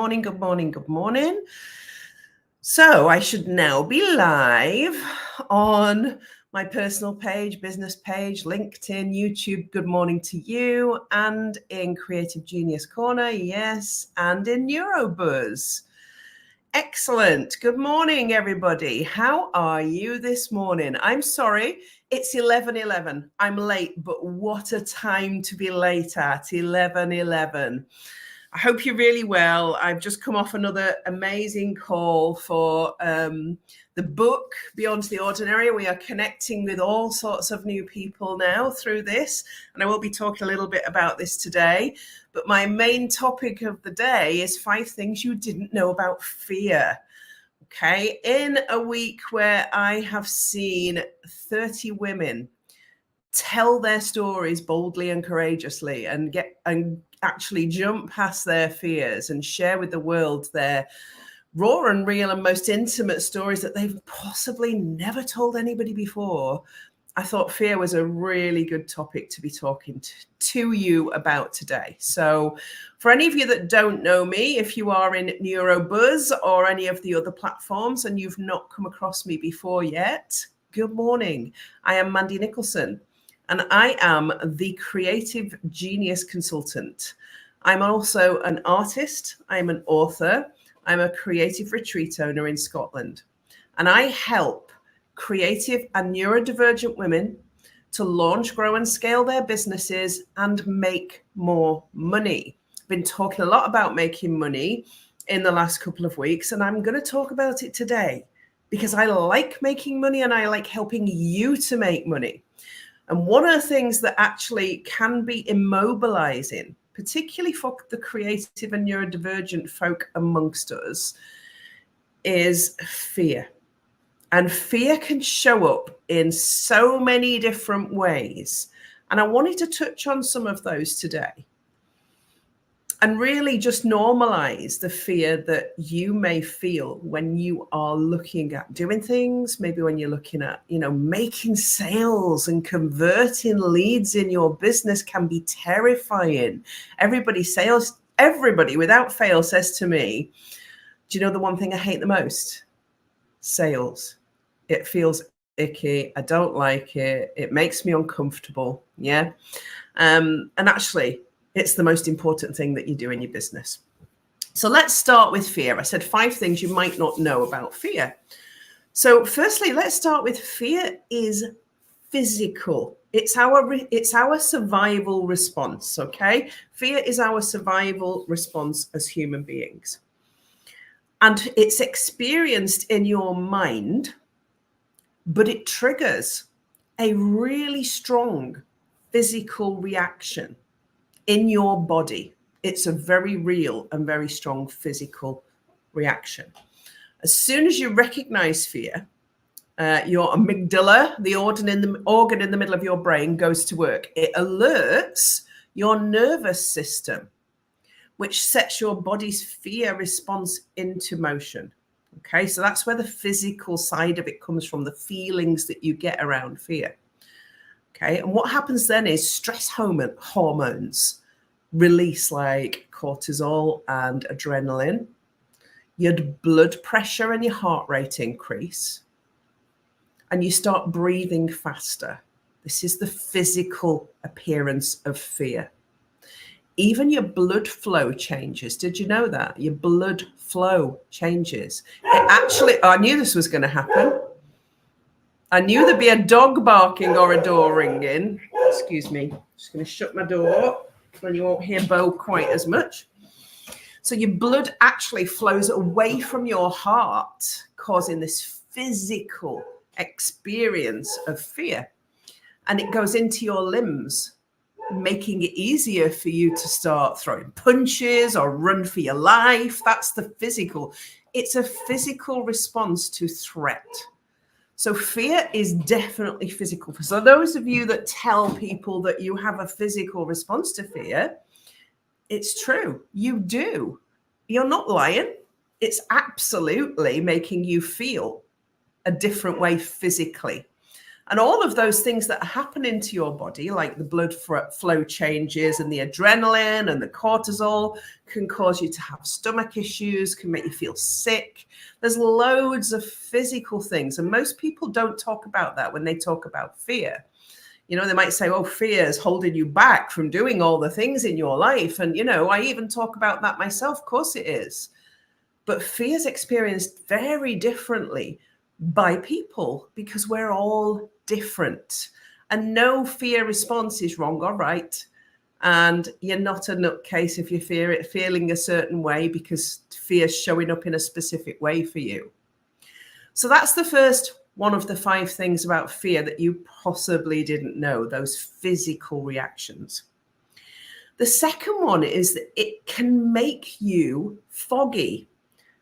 morning, good morning, good morning. So I should now be live on my personal page, business page, LinkedIn, YouTube, good morning to you, and in Creative Genius Corner, yes, and in Neurobuzz. Excellent. Good morning, everybody. How are you this morning? I'm sorry, it's 11:11. I'm late, but what a time to be late at, 11:11. I hope you're really well. I've just come off another amazing call for the book, Beyond the Ordinary. We are connecting with all sorts of new people now through this, and I will be talking a little bit about this today. But my main topic of the day is 5 things you didn't know about fear. Okay, in a week where I have seen 30 women tell their stories boldly and courageously and actually jump past their fears and share with the world their raw and real and most intimate stories that they've possibly never told anybody before, I thought fear was a really good topic to be talking to you about today. So for any of you that don't know me, if you are in Neurobuzz or any of the other platforms and you've not come across me before yet, good morning. I am Mandy Nicholson, and I am the Creative Genius Consultant. I'm also an artist, I'm an author, I'm a creative retreat owner in Scotland, and I help creative and neurodivergent women to launch, grow, and scale their businesses and make more money. I've been talking a lot about making money in the last couple of weeks, and I'm going to talk about it today because I like making money and I like helping you to make money. And one of the things that actually can be immobilizing, particularly for the creative and neurodivergent folk amongst us, is fear. And fear can show up in so many different ways. And I wanted to touch on some of those today and really just normalize the fear that you may feel when you are looking at doing things, maybe when you're looking at, making sales and converting leads in your business can be terrifying. Everybody without fail says to me, do you know the one thing I hate the most? Sales. It feels icky. I don't like it. It makes me uncomfortable. Yeah. And actually, it's the most important thing that you do in your business. So let's start with fear. I said 5 things you might not know about fear. So firstly, let's start with fear is physical. It's our survival response, okay? Fear is our survival response as human beings. And it's experienced in your mind, but it triggers a really strong physical reaction in your body. It's a very real and very strong physical reaction. As soon as you recognize fear, your amygdala, the organ in the middle of your brain, goes to work. It alerts your nervous system, which sets your body's fear response into motion. Okay, so that's where the physical side of it comes from, the feelings that you get around fear. Okay, and what happens then is stress hormones release, like cortisol and adrenaline. Your blood pressure and your heart rate increase, and you start breathing faster. This is the physical appearance of fear. Even your blood flow changes. Did you know that? Your blood flow changes. I knew this was going to happen. I knew there'd be a dog barking or a door ringing. Excuse me. Just going to shut my door so you won't hear Bo quite as much. So your blood actually flows away from your heart, causing this physical experience of fear. And it goes into your limbs, making it easier for you to start throwing punches or run for your life. That's the physical. It's a physical response to threat. So fear is definitely physical. So those of you that tell people that you have a physical response to fear, it's true. You do. You're not lying. It's absolutely making you feel a different way physically. And all of those things that are happening to your body, like the blood flow changes and the adrenaline and the cortisol, can cause you to have stomach issues, can make you feel sick. There's loads of physical things. And most people don't talk about that when they talk about fear. You know, they might say, oh, fear is holding you back from doing all the things in your life. And, you know, I even talk about that myself. Of course it is. But fear is experienced very differently by people because we're all different. And no fear response is wrong or right. And you're not a nutcase if you're feeling a certain way because fear's showing up in a specific way for you. So that's the first one of the 5 things about fear that you possibly didn't know, those physical reactions. The second one is that it can make you foggy.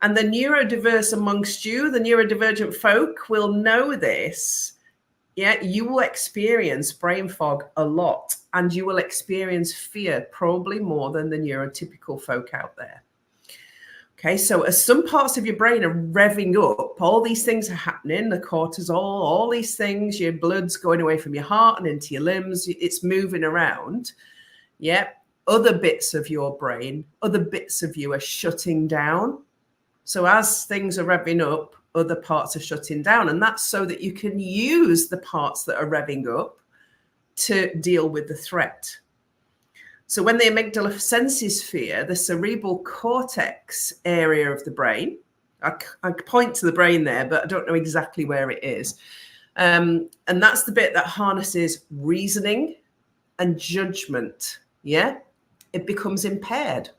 And the neurodiverse amongst you, the neurodivergent folk, will know this. Yeah, you will experience brain fog a lot, and you will experience fear probably more than the neurotypical folk out there. Okay, so as some parts of your brain are revving up, all these things are happening, the cortisol, all these things, your blood's going away from your heart and into your limbs, it's moving around. Yeah, other bits of your brain, other bits of you are shutting down. So as things are revving up, other parts are shutting down. And that's so that you can use the parts that are revving up to deal with the threat. So when the amygdala senses fear, the cerebral cortex area of the brain, I point to the brain there, but I don't know exactly where it is. And that's the bit that harnesses reasoning and judgment. Yeah, it becomes impaired.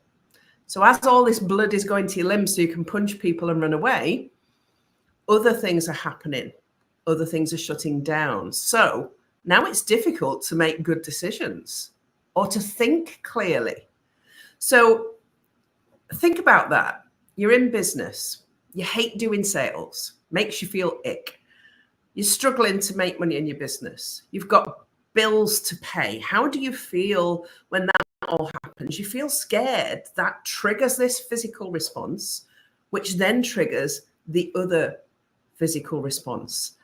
So as all this blood is going to your limbs so you can punch people and run away, other things are happening. Other things are shutting down. So now it's difficult to make good decisions or to think clearly. So think about that. You're in business. You hate doing sales. Makes you feel ick. You're struggling to make money in your business. You've got bills to pay. How do you feel when that all happens? You feel scared. That triggers this physical response, which then triggers the other physical response.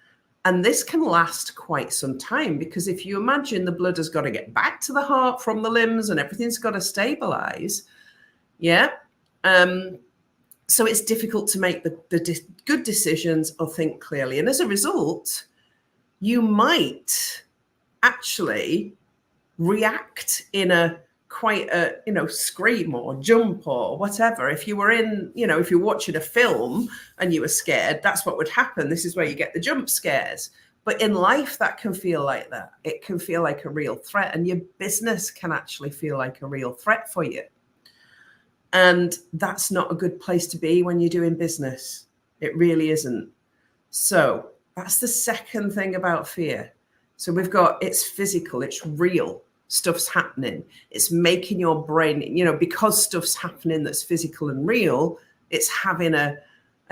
And this can last quite some time because if you imagine the blood has got to get back to the heart from the limbs and everything's got to stabilize. Yeah. So it's difficult to make the good decisions or think clearly. And as a result, you might actually react in a quite a, scream or jump or whatever. If you were in, if you're watching a film and you were scared, that's what would happen. This is where you get the jump scares. But in life, that can feel like that. It can feel like a real threat, and your business can actually feel like a real threat for you. And that's not a good place to be when you're doing business. It really isn't. So that's the second thing about fear. So we've got, it's physical, it's real. Stuff's happening. It's making your brain, because stuff's happening that's physical and real, it's having a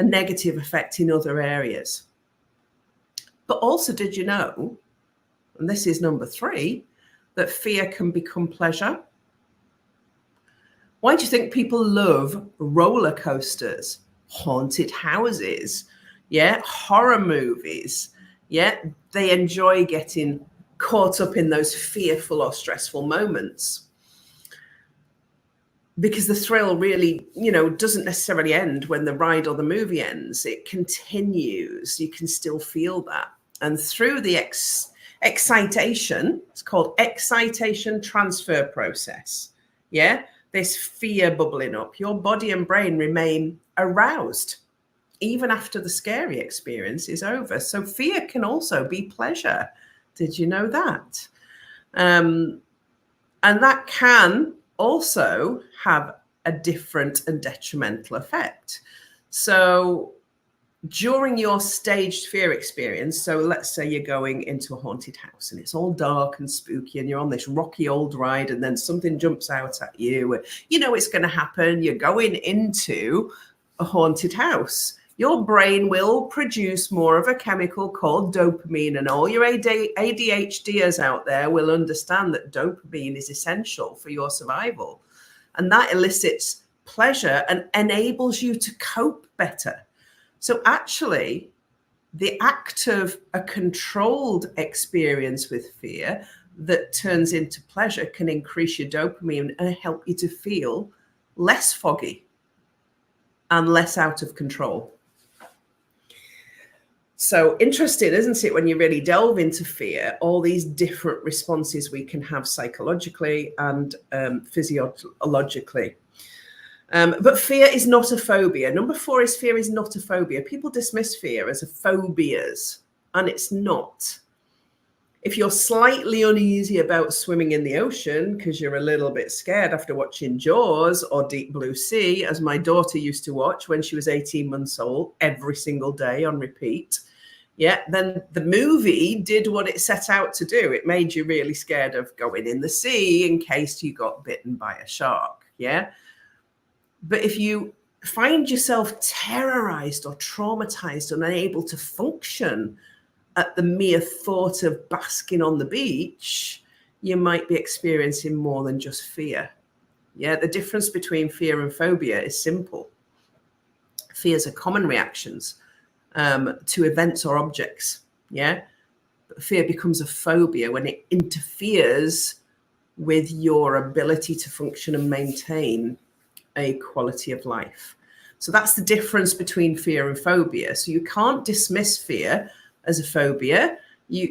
negative effect in other areas. But also, did you know, and this is number 3, that fear can become pleasure? Why do you think people love roller coasters, haunted houses, horror movies? They enjoy getting caught up in those fearful or stressful moments because the thrill really, doesn't necessarily end when the ride or the movie ends. It continues. You can still feel that. And through the excitation, it's called excitation transfer process. This fear bubbling up, your body and brain remain aroused even after the scary experience is over. So fear can also be pleasure. Did you know that? And that can also have a different and detrimental effect. So during your staged fear experience, so let's say you're going into a haunted house and it's all dark and spooky and you're on this rocky old ride and then something jumps out at you. It's going to happen. You're going into a haunted house. Your brain will produce more of a chemical called dopamine, and all your ADHDers out there will understand that dopamine is essential for your survival. And that elicits pleasure and enables you to cope better. So actually, the act of a controlled experience with fear that turns into pleasure can increase your dopamine and help you to feel less foggy and less out of control. So interesting, isn't it, when you really delve into fear, all these different responses we can have psychologically and physiologically. But fear is not a phobia. Number 4 is fear is not a phobia. People dismiss fear as a phobias, and it's not. If you're slightly uneasy about swimming in the ocean because you're a little bit scared after watching Jaws or Deep Blue Sea, as my daughter used to watch when she was 18 months old, every single day on repeat, then the movie did what it set out to do. It made you really scared of going in the sea in case you got bitten by a shark. But if you find yourself terrorized or traumatized and unable to function at the mere thought of basking on the beach, you might be experiencing more than just fear. The difference between fear and phobia is simple. Fears are common reactions to events or objects. But fear becomes a phobia when it interferes with your ability to function and maintain a quality of life. So that's the difference between fear and phobia. So you can't dismiss fear as a phobia.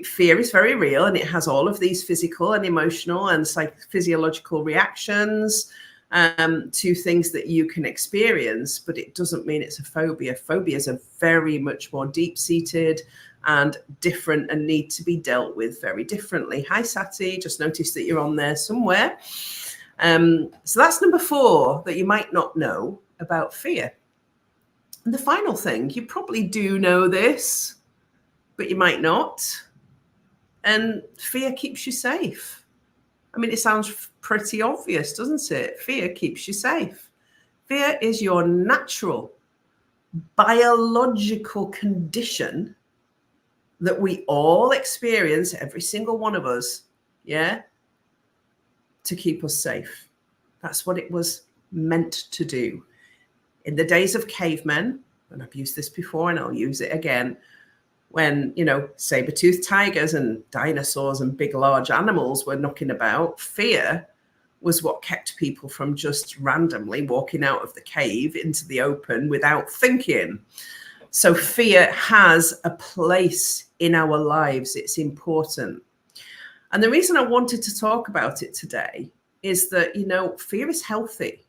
Fear is very real, and it has all of these physical and emotional and physiological reactions to things that you can experience, but it doesn't mean it's a phobia. Phobias are very much more deep-seated and different and need to be dealt with very differently. Hi, Sati, just noticed that you're on there somewhere. So that's number 4 that you might not know about fear. And the final thing, you probably do know this, but you might not. And fear keeps you safe. I mean, it sounds pretty obvious, doesn't it? Fear keeps you safe. Fear is your natural biological condition that we all experience, every single one of us, to keep us safe. That's what it was meant to do. In the days of cavemen, and I've used this before and I'll use it again, when, saber-toothed tigers and dinosaurs and big, large animals were knocking about, fear was what kept people from just randomly walking out of the cave into the open without thinking. So fear has a place in our lives. It's important. And the reason I wanted to talk about it today is that, fear is healthy.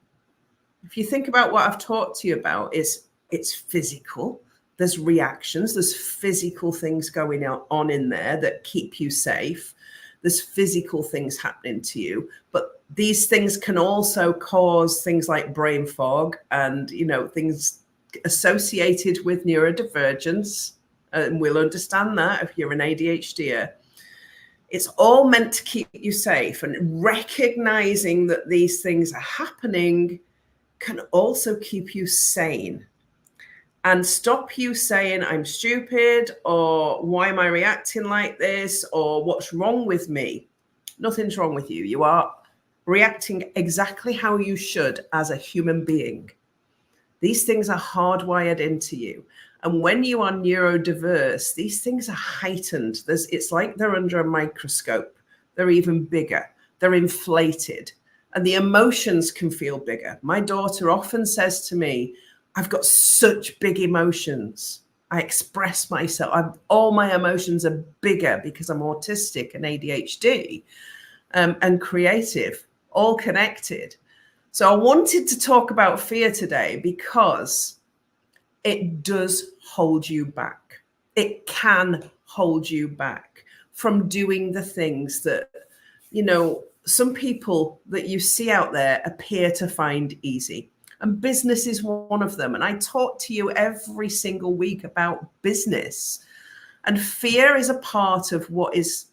If you think about what I've talked to you about, it's physical. There's reactions, there's physical things going on in there that keep you safe. There's physical things happening to you, but these things can also cause things like brain fog and, things associated with neurodivergence. And we'll understand that if you're an ADHDer. It's all meant to keep you safe, and recognizing that these things are happening can also keep you sane and stop you saying, I'm stupid, or why am I reacting like this, or what's wrong with me? Nothing's wrong with you. You are reacting exactly how you should as a human being. These things are hardwired into you. And when you are neurodiverse, these things are heightened. It's like they're under a microscope. They're even bigger. They're inflated. And the emotions can feel bigger. My daughter often says to me, I've got such big emotions. I express myself. All my emotions are bigger because I'm autistic and ADHD and creative, all connected. So I wanted to talk about fear today because it does hold you back. It can hold you back from doing the things that, some people that you see out there appear to find easy. And business is one of them. And I talk to you every single week about business. And fear is a part of what is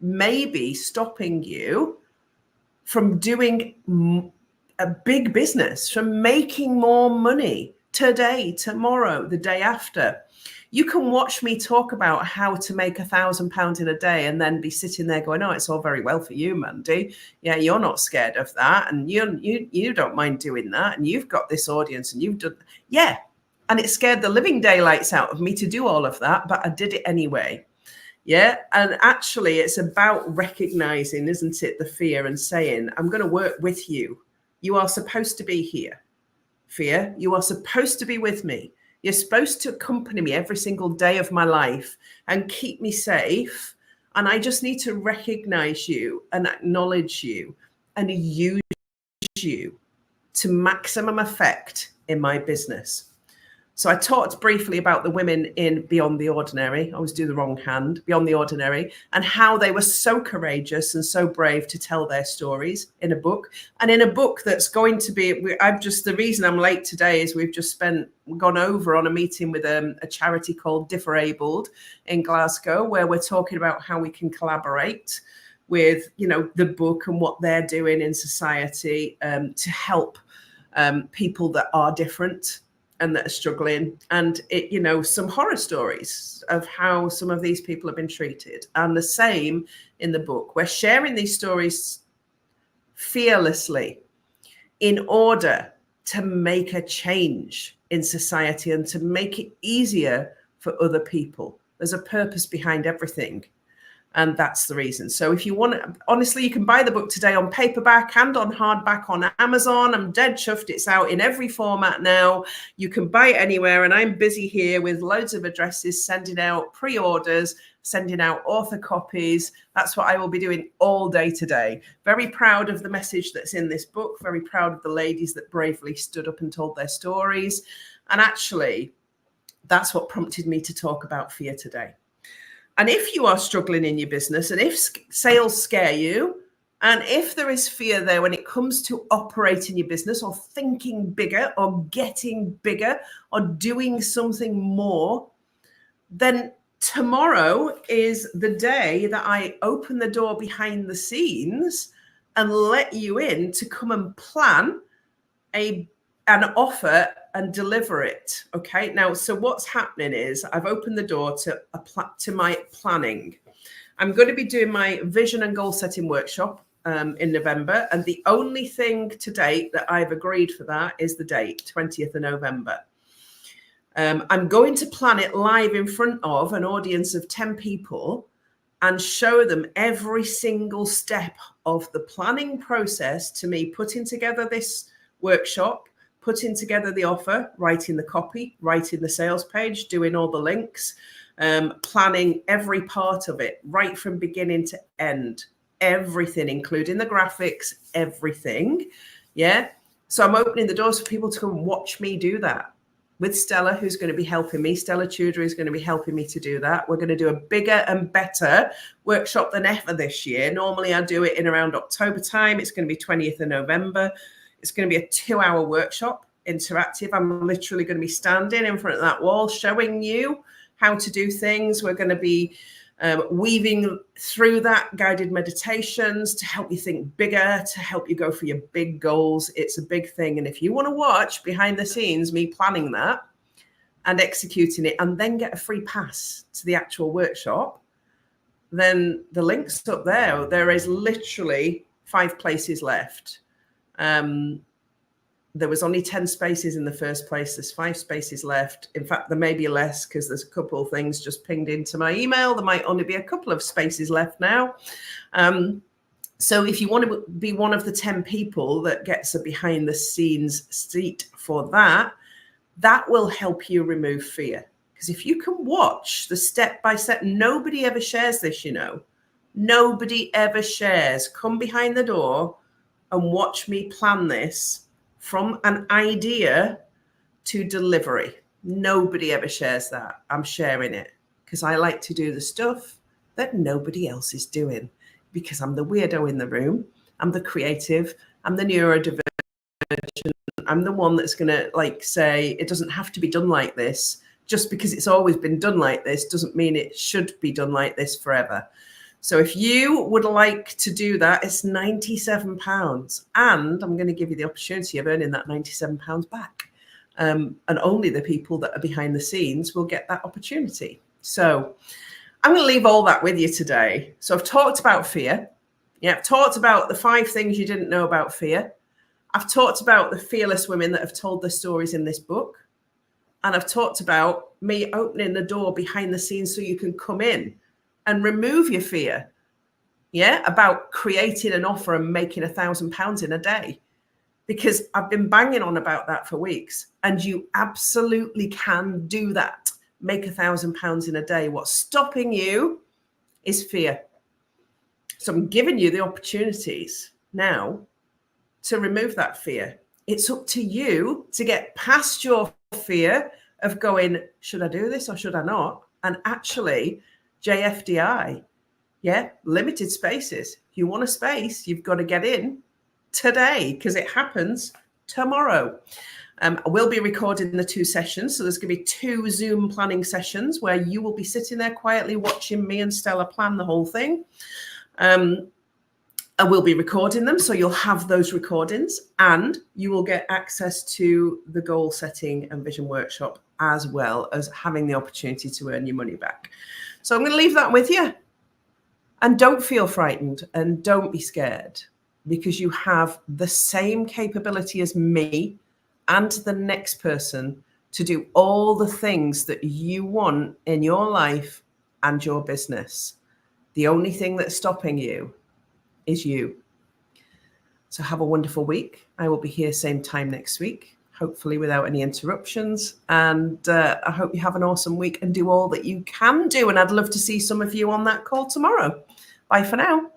maybe stopping you from doing a big business, from making more money today, tomorrow, the day after. You can watch me talk about how to make £1,000 in a day and then be sitting there going, oh, it's all very well for you, Mandy. Yeah, you're not scared of that. And you don't mind doing that. And you've got this audience and you've done, yeah. And it scared the living daylights out of me to do all of that, but I did it anyway. Yeah. And actually, it's about recognizing, isn't it, the fear and saying, I'm going to work with you. You are supposed to be here. Fear, you are supposed to be with me. You're supposed to accompany me every single day of my life and keep me safe. And I just need to recognize you and acknowledge you and use you to maximum effect in my business. So I talked briefly about the women in Beyond the Ordinary. I always do the wrong hand, Beyond the Ordinary, and how they were so courageous and so brave to tell their stories in a book. And in a book that's going to be, the reason I'm late today is we've just gone over on a meeting with a charity called Differabled in Glasgow, where we're talking about how we can collaborate with, the book and what they're doing in society to help people that are different and that are struggling, and some horror stories of how some of these people have been treated. And the same in the book. We're sharing these stories fearlessly in order to make a change in society and to make it easier for other people. There's a purpose behind everything. And that's the reason. So if you want to, honestly, you can buy the book today on paperback and on hardback on Amazon. I'm dead chuffed. It's out in every format now. You can buy it anywhere. And I'm busy here with loads of addresses, sending out pre-orders, sending out author copies. That's what I will be doing all day today. Very proud of the message that's in this book. Very proud of the ladies that bravely stood up and told their stories. And actually, that's what prompted me to talk about fear today. And if you are struggling in your business, and if sales scare you, and if there is fear there when it comes to operating your business or thinking bigger or getting bigger or doing something more, then tomorrow is the day that I open the door behind the scenes and let you in to come and plan an offer and deliver it. Okay. Now, so what's happening is I've opened the door to my planning. I'm going to be doing my vision and goal setting workshop in November. And the only thing to date that I've agreed for that is the date, 20th of November. I'm going to plan it live in front of an audience of 10 people and show them every single step of the planning process to me putting together this workshop, putting together the offer, writing the copy, writing the sales page, doing all the links, planning every part of it, right from beginning to end, everything, including the graphics, everything. Yeah. So I'm opening the doors for people to come watch me do that with Stella, who's going to be helping me. Stella Tudor is going to be helping me to do that. We're going to do a bigger and better workshop than ever this year. Normally I do it in around October time. It's going to be 20th of November. It's going to be a 2-hour workshop, interactive. I'm literally going to be standing in front of that wall, showing you how to do things. We're going to be weaving through that guided meditations to help you think bigger, to help you go for your big goals. It's a big thing. And if you want to watch behind the scenes, me planning that and executing it, and then get a free pass to the actual workshop, then the link's up there. There is literally 5 places left. There was only 10 spaces in the first place. There's 5 spaces left. In fact, there may be less because there's a couple of things just pinged into my email. There might only be a couple of spaces left now. So if you want to be one of the 10 people that gets a behind the scenes seat for that, that will help you remove fear. Because if you can watch the step by step, nobody ever shares this, Nobody ever shares. Come behind the door and watch me plan this from an idea to delivery. Nobody ever shares that. I'm sharing it because I like to do the stuff that nobody else is doing, because I'm the weirdo in the room. I'm the creative. I'm the neurodivergent. I'm the one that's going to say it doesn't have to be done like this. Just because it's always been done like this doesn't mean it should be done like this forever. So if you would like to do that, it's £97. And I'm going to give you the opportunity of earning that £97 back. And only the people that are behind the scenes will get that opportunity. So I'm going to leave all that with you today. So I've talked about fear. Yeah, I've talked about the 5 things you didn't know about fear. I've talked about the fearless women that have told their stories in this book. And I've talked about me opening the door behind the scenes so you can come in and remove your fear. Yeah, about creating an offer and making £1,000 in a day. Because I've been banging on about that for weeks, and you absolutely can do that. Make £1,000 in a day. What's stopping you is fear. So I'm giving you the opportunities now to remove that fear. It's up to you to get past your fear of going, should I do this or should I not? And actually, JFDI, yeah, limited spaces. If you want a space, you've got to get in today, because it happens tomorrow. I will be recording the 2 sessions. So there's going to be 2 Zoom planning sessions where you will be sitting there quietly watching me and Stella plan the whole thing. I will be recording them, so you'll have those recordings, and you will get access to the goal setting and vision workshop, as well as having the opportunity to earn your money back. So I'm going to leave that with you. And don't feel frightened and don't be scared, because you have the same capability as me and the next person to do all the things that you want in your life and your business. The only thing that's stopping you is you. So have a wonderful week. I will be here same time next week, hopefully without any interruptions. And I hope you have an awesome week and do all that you can do. And I'd love to see some of you on that call tomorrow. Bye for now.